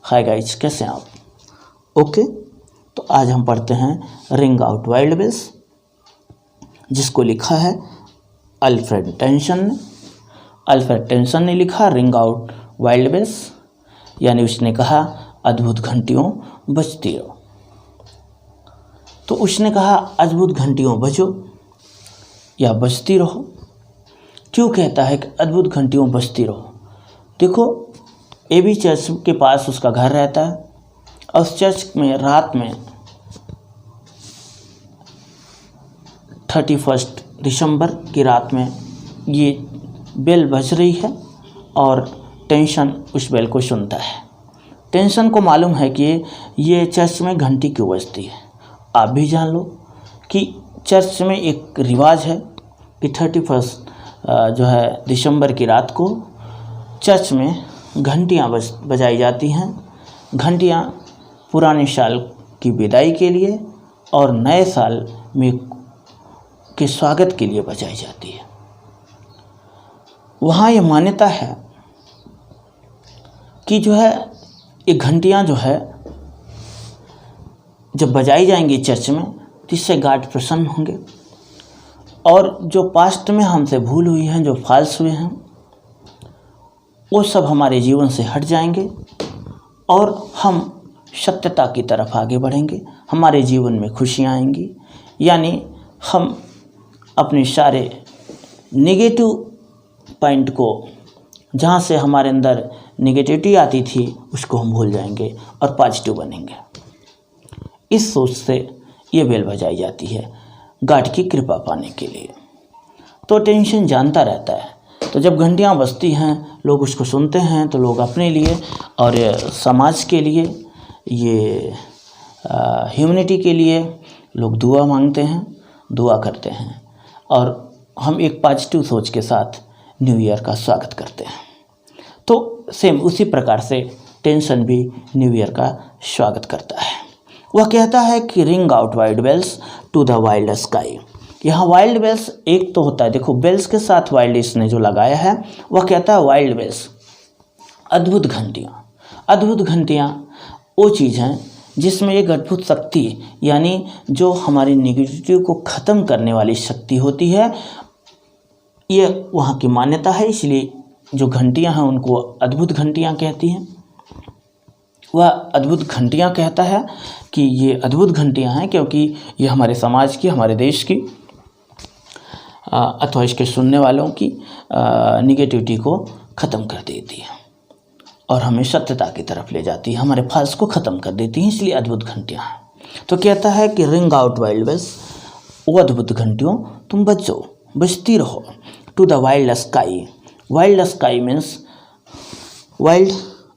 Hi guys, कैसे हैं आप? ओके, तो आज हम पढ़ते हैं रिंग आउट वाइल्ड बिल्स, जिसको लिखा है अल्फ्रेड टेंशन ने। अल्फ्रेड टेंशन ने लिखा रिंग आउट वाइल्ड बिल्स, यानी उसने कहा अद्भुत घंटियों बजती रहो। तो उसने कहा अद्भुत घंटियों बजो या बजती रहो। क्यों कहता है कि अद्भुत घंटियों बजती रहो? देखो, एबी चर्च के पास उसका घर रहता है और उस चर्च में रात में 31 दिसंबर की रात में ये बेल बज रही है और टेंशन उस बेल को सुनता है। टेंशन को मालूम है कि ये चर्च में घंटी क्यों बजती है। आप भी जान लो कि चर्च में एक रिवाज है कि 31 दिसंबर की रात को चर्च में घंटियाँ बजाई जाती हैं। घंटियाँ पुराने साल की विदाई के लिए और नए साल में के स्वागत के लिए बजाई जाती है। वहाँ ये मान्यता है कि ये घंटियाँ जब बजाई जाएंगी चर्च में, तो इससे गॉड प्रसन्न होंगे और जो पास्ट में हमसे भूल हुई हैं, जो फॉल्स हुए हैं, वो सब हमारे जीवन से हट जाएंगे और हम सत्यता की तरफ आगे बढ़ेंगे। हमारे जीवन में खुशियाँ आएंगी, यानी हम अपने सारे नेगेटिव पॉइंट को, जहाँ से हमारे अंदर नेगेटिविटी आती थी, उसको हम भूल जाएंगे और पॉजिटिव बनेंगे। इस सोच से ये बेल बजाई जाती है गॉड की कृपा पाने के लिए। तो टेंशन जानता रहता है, तो जब घंटियाँ बजती हैं, लोग उसको सुनते हैं, तो लोग अपने लिए और समाज के लिए, ये ह्यूमैनिटी के लिए लोग दुआ मांगते हैं, दुआ करते हैं और हम एक पॉजिटिव सोच के साथ न्यू ईयर का स्वागत करते हैं। तो सेम उसी प्रकार से टेंशन भी न्यू ईयर का स्वागत करता है। वह कहता है कि ring out wild bells to the wild sky. यहाँ वाइल्ड बेल्स एक तो होता है, देखो बेल्स के साथ वाइल्ड इसने जो लगाया है, वह कहता है वाइल्ड बेल्स अद्भुत घंटियाँ। अद्भुत घंटियाँ वो चीज़ हैं जिसमें एक अद्भुत शक्ति, यानी जो हमारी नेगेटिविटी को ख़त्म करने वाली शक्ति होती है, ये वहाँ की मान्यता है। इसलिए जो घंटियाँ हैं उनको अद्भुत घंटियाँ कहती हैं। वह अद्भुत घंटियाँ कहता है कि ये अद्भुत घंटियाँ हैं क्योंकि ये हमारे समाज की, हमारे देश की अथवा इसके सुनने वालों की निगेटिविटी को ख़त्म कर देती है और हमें सत्यता की तरफ ले जाती है, हमारे फॉल्स को ख़त्म कर देती हैं। इसलिए अद्भुत घंटियाँ हैं। तो कहता है कि रिंग आउट वाइल्ड बेल्स, वो अद्भुत घंटियों तुम बजो, बजती रहो to the wild sky. Wild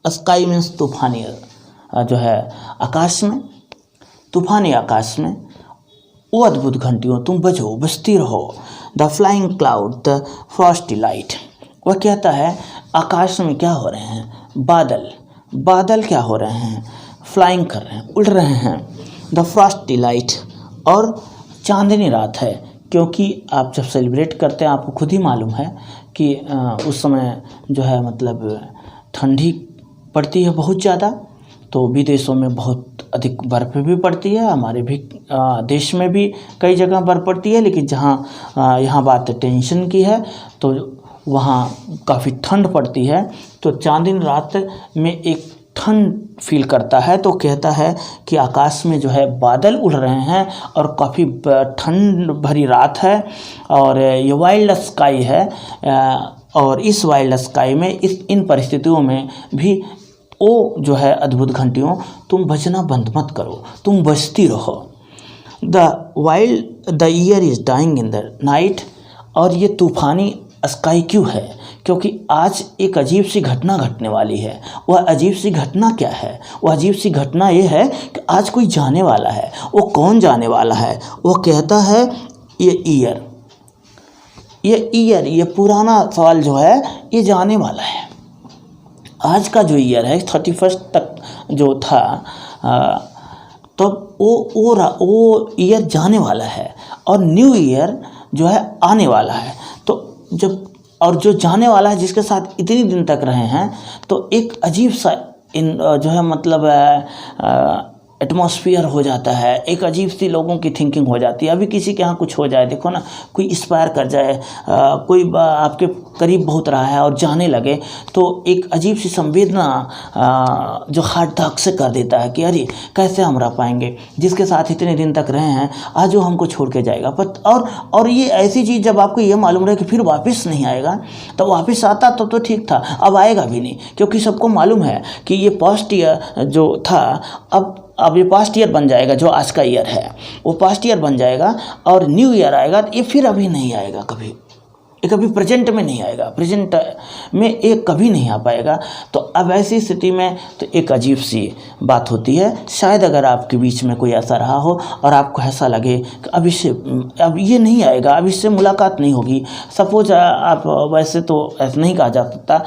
sky means तूफानी आकाश में, तूफानी आकाश में वो अद्भुत घंटियों तुम बजो, बजती रहो। The flying cloud, the Frosty light. वह कहता है आकाश में क्या हो रहे हैं? बादल क्या हो रहे हैं? फ्लाइंग कर रहे हैं, उड़ रहे हैं। द फ्रॉस्टी लाइट, और चांदनी रात है, क्योंकि आप जब सेलिब्रेट करते हैं, आपको खुद ही मालूम है कि उस समय ठंडी पड़ती है बहुत ज़्यादा। तो विदेशों में बहुत अधिक बर्फ़ भी पड़ती है, हमारे भी देश में भी कई जगह बर्फ़ पड़ती है, लेकिन जहाँ यहाँ बात टेंशन की है तो वहाँ काफ़ी ठंड पड़ती है। तो चांदनी रात में एक ठंड फील करता है, तो कहता है कि आकाश में बादल उड़ रहे हैं और काफ़ी ठंड भरी रात है और ये वाइल्ड स्काई है। और इस वाइल्ड स्काई में इन परिस्थितियों में भी वो अद्भुत घंटियों तुम बजना बंद मत करो, तुम बजती रहो। The year is dying in the night. और ये तूफ़ानी स्काई क्यों है? क्योंकि आज एक अजीब सी घटना घटने वाली है। वह अजीब सी घटना क्या है? वह अजीब सी घटना ये है कि आज कोई जाने वाला है। वो कौन जाने वाला है? वो कहता है ये पुराना साल ये जाने वाला है। आज का जो ईयर है 31 तक जो था, तो वो ईयर जाने वाला है और न्यू ईयर आने वाला है। तो जब और जो जाने वाला है, जिसके साथ इतनी दिन तक रहे हैं, तो एक अजीब सा जो है मतलब एटमॉस्फेयर हो जाता है, एक अजीब सी लोगों की थिंकिंग हो जाती है। अभी किसी के यहाँ कुछ हो जाए, देखो ना, कोई इंस्पायर कर जाए, कोई आपके करीब बहुत रहा है और जाने लगे, तो एक अजीब सी संवेदना जो हार्ट धक से कर देता है कि अरे कैसे हम रह पाएंगे, जिसके साथ इतने दिन तक रहे हैं, आज वो हमको छोड़ के जाएगा। और ये ऐसी चीज़ जब आपको ये मालूम रहे कि फिर वापस नहीं आएगा, तो वापस आता तो ठीक था, अब आएगा भी नहीं, क्योंकि सबको मालूम है कि ये पास्ट ईयर जो था अब ये पास्ट ईयर बन जाएगा, जो आज का ईयर है वो पास्ट ईयर बन जाएगा, और न्यू ईयर आएगा तो ये फिर अभी नहीं आएगा, कभी ये कभी प्रेजेंट में नहीं आएगा, प्रेजेंट में एक कभी नहीं आ पाएगा। तो अब ऐसी स्थिति में तो एक अजीब सी बात होती है। शायद अगर आपके बीच में कोई ऐसा रहा हो और आपको ऐसा लगे कि अब ये नहीं आएगा, अब इससे मुलाकात नहीं होगी। सपोज आप, वैसे तो ऐसा नहीं कहा जा सकता,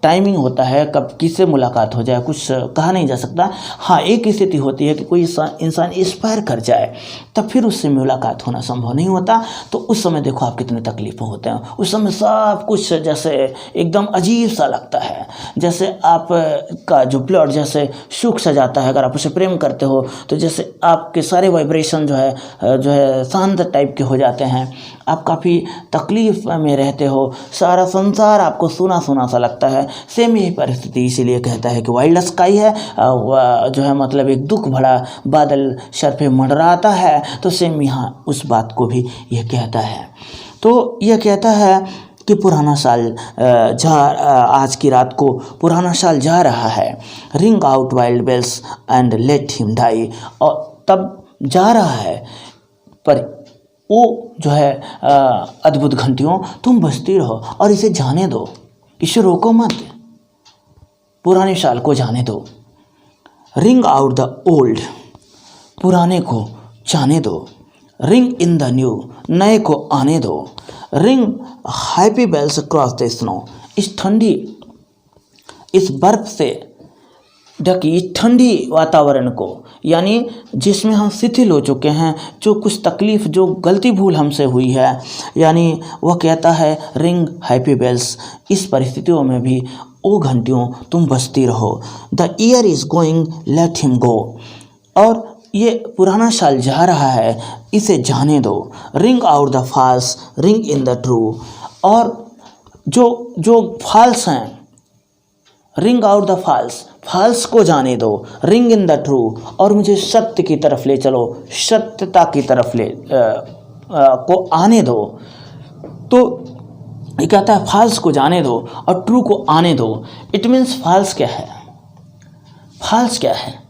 टाइमिंग होता है कब किससे मुलाकात हो जाए, कुछ कहा नहीं जा सकता। हाँ, एक स्थिति होती है कि कोई इंसान इंस्पायर कर जाए, तब फिर उससे मुलाकात होना संभव नहीं होता। तो उस समय देखो आप कितने तकलीफ होते हैं, उस समय सब कुछ जैसे एकदम अजीब सा लगता है, जैसे आप का जो ब्लड जैसे सूख सा जाता है। अगर आप उसे प्रेम करते हो तो जैसे आपके सारे वाइब्रेशन जो है शांत टाइप के हो जाते हैं, आप काफ़ी तकलीफ में रहते हो, सारा संसार आपको सुना सुना सा लगता है। सेम यही परिस्थिति इसीलिए कहता है कि वाइल्ड स्काई है, जो है मतलब एक दुख भरा बादल सर पे मंडराता है, तो सेम यहाँ उस बात को भी यह कहता है। तो यह कहता है कि पुराना साल आज की रात को पुराना साल जा रहा है, ring out wild bells and let him die, और तब जा रहा है, पर वो जो है अद्भुत घंटियों तुम बजती रहो और इसे जाने दो, इसे रोको मत, पुराने साल को जाने दो। रिंग आउट द ओल्ड, पुराने को जाने दो। रिंग इन द न्यू, नए को आने दो। Ring happy bells cross the snow, इस ठंडी, इस बर्फ से ढकी इस ठंडी वातावरण को, यानी जिसमें हम शिथिल हो चुके हैं, जो कुछ तकलीफ़, जो गलती भूल हमसे हुई है, यानी वह कहता है रिंग हैप्पी बेल्स, इस परिस्थितियों में भी ओ घंटियों तुम बजती रहो। The year is going let him go, और ये पुराना साल जा रहा है, इसे जाने दो। Ring out the false, ring in the true, और जो फॉल्स हैं, रिंग आउट द फॉल्स को जाने दो। रिंग इन द ट्रू, और मुझे सत्य की तरफ ले चलो, सत्यता की तरफ को आने दो। तो ये कहता है फॉल्स को जाने दो और ट्रू को आने दो। इट मीन्स फॉल्स क्या है, फॉल्स क्या है,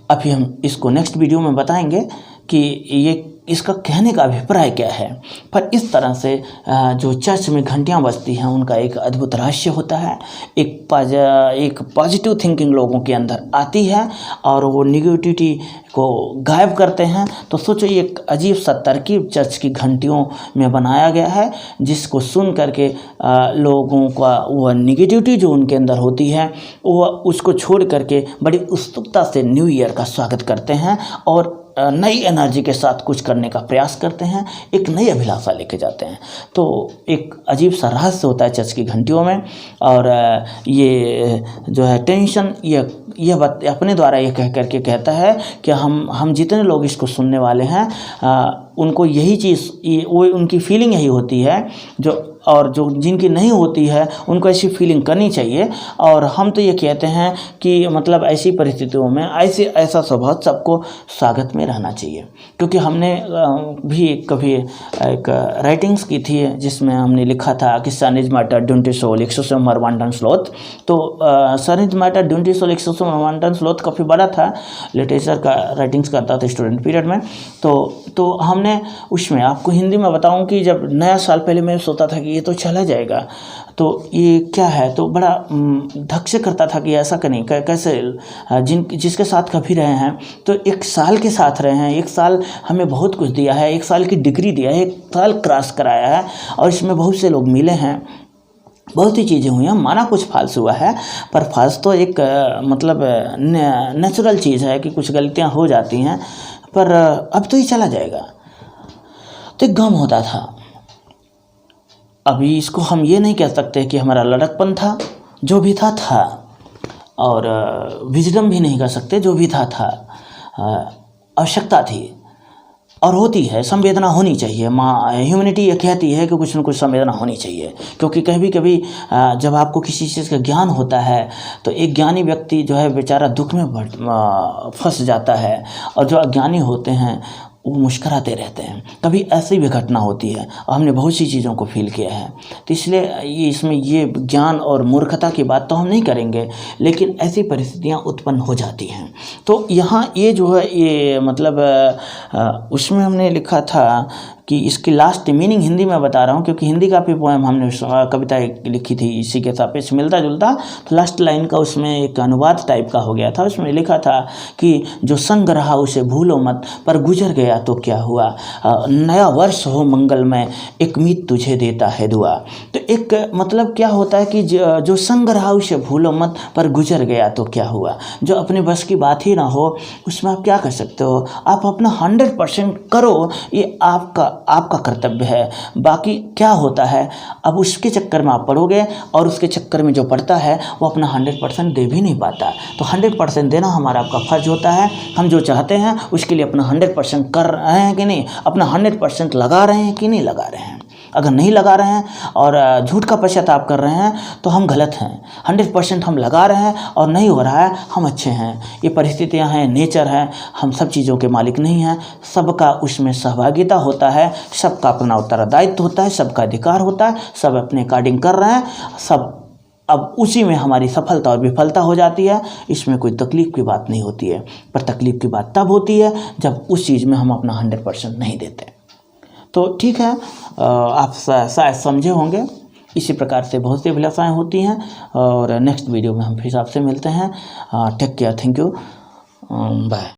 अभी हम इसको नेक्स्ट वीडियो में बताएंगे कि ये इसका कहने का अभिप्राय क्या है। पर इस तरह से जो चर्च में घंटियां बजती हैं, उनका एक अद्भुत रहस्य होता है। एक पॉजिटिव थिंकिंग लोगों के अंदर आती है और वो निगेटिविटी को गायब करते हैं। तो सोचो, एक अजीब सा तरकीब चर्च की घंटियों में बनाया गया है, जिसको सुन करके लोगों का वह निगेटिविटी जो उनके अंदर होती है, वह उसको छोड़ करके बड़ी उत्सुकता से न्यू ईयर का स्वागत करते हैं और नई एनर्जी के साथ कुछ करने का प्रयास करते हैं, एक नई अभिलाषा लेके जाते हैं। तो एक अजीब सा रहस्य होता है चर्च की घंटियों में। और ये जो है टेंशन, यह बात अपने द्वारा ये कह करके कहता है कि हम जितने लोग इसको सुनने वाले हैं, उनको यही चीज़, वो उनकी फीलिंग यही होती है, जो जिनकी नहीं होती है उनको ऐसी फीलिंग करनी चाहिए। और हम तो ये कहते हैं कि मतलब ऐसी परिस्थितियों में ऐसा स्वभाव सबको स्वागत में रहना चाहिए। क्योंकि हमने भी कभी एक राइटिंग्स की थी, जिसमें हमने लिखा था कि sun is matter don't soul exosome wanton sloth. तो sun is matter don't soul exosome wanton sloth काफ़ी बड़ा था, लिटरेचर का राइटिंग्स करता था स्टूडेंट पीरियड में। तो हमने उसमें, आपको हिंदी में बताऊं कि जब नया साल पहले मैं सोचता था कि ये तो चला जाएगा, तो ये क्या है, तो बड़ा धक से करता था कि ऐसा करें कैसे, जिसके साथ कभी रहे हैं, तो एक साल के साथ रहे हैं, एक साल हमें बहुत कुछ दिया है, एक साल की डिग्री दिया है, एक साल क्रॉस कराया है, और इसमें बहुत से लोग मिले हैं, बहुत सी चीज़ें हुई हैं। माना कुछ फाल्स हुआ है, पर फाल्स तो एक मतलब नेचुरल चीज़ है कि कुछ गलतियां हो जाती हैं, पर अब तो ये चला जाएगा। तो एक गम होता था। अभी इसको हम ये नहीं कह सकते कि हमारा लड़कपन था जो भी था और विजडम भी नहीं कर सकते, जो भी था आवश्यकता थी और होती है। संवेदना होनी चाहिए, ह्यूमैनिटी ये कहती है कि कुछ न कुछ संवेदना होनी चाहिए, क्योंकि कभी कभी जब आपको किसी चीज़ का ज्ञान होता है तो एक ज्ञानी व्यक्ति जो है बेचारा दुख में फंस जाता है, और जो अज्ञानी होते हैं वो मुस्कराते रहते हैं। कभी ऐसी भी घटना होती है, और हमने बहुत सी चीज़ों को फील किया है। तो इसलिए इसमें ये ज्ञान और मूर्खता की बात तो हम नहीं करेंगे, लेकिन ऐसी परिस्थितियाँ उत्पन्न हो जाती हैं। तो यहाँ ये जो है ये मतलब उसमें हमने लिखा था कि इसकी लास्ट मीनिंग हिंदी में बता रहा हूँ, क्योंकि हिंदी का भी पोएम हमने कविता लिखी थी इसी के सापेक्ष मिलता जुलता। तो लास्ट लाइन का उसमें एक अनुवाद टाइप का हो गया था। उसमें लिखा था कि जो संग रहा उसे भूलो मत, पर गुजर गया तो क्या हुआ, नया वर्ष हो मंगलमय, एक मीत तुझे देता है दुआ। तो एक मतलब क्या होता है कि जो संग रहा उसे भूलो मत, पर गुजर गया तो क्या हुआ। जो अपने बस की बात ही ना हो उसमें आप क्या कर सकते हो। आप अपना 100% करो, ये आपका कर्तव्य है। बाकी क्या होता है, अब उसके चक्कर में आप पड़ोगे, और उसके चक्कर में जो पड़ता है वो अपना 100% दे भी नहीं पाता। तो 100% देना हमारा आपका फर्ज होता है। हम जो चाहते हैं उसके लिए अपना 100% कर रहे हैं कि नहीं, अपना 100% लगा रहे हैं कि नहीं लगा रहे हैं। अगर नहीं लगा रहे हैं और झूठ का पश्चाताप कर रहे हैं तो हम गलत हैं। 100% हम लगा रहे हैं और नहीं हो रहा है, हम अच्छे हैं। ये परिस्थितियां हैं, नेचर है, हम सब चीज़ों के मालिक नहीं हैं। सबका उसमें सहभागिता होता है, सबका अपना उत्तरदायित्व होता है, सबका अधिकार होता है, सब अपने अकॉर्डिंग कर रहे हैं सब। अब उसी में हमारी सफलता और विफलता हो जाती है। इसमें कोई तकलीफ़ की बात नहीं होती है, पर तकलीफ़ की बात तब होती है जब उस चीज़ में हम अपना 100% नहीं देते। तो ठीक है, आप शायद समझे होंगे। इसी प्रकार से बहुत सी अभिलाषाएँ होती हैं, और नेक्स्ट वीडियो में हम फिर आपसे मिलते हैं। Take care, thank you, bye.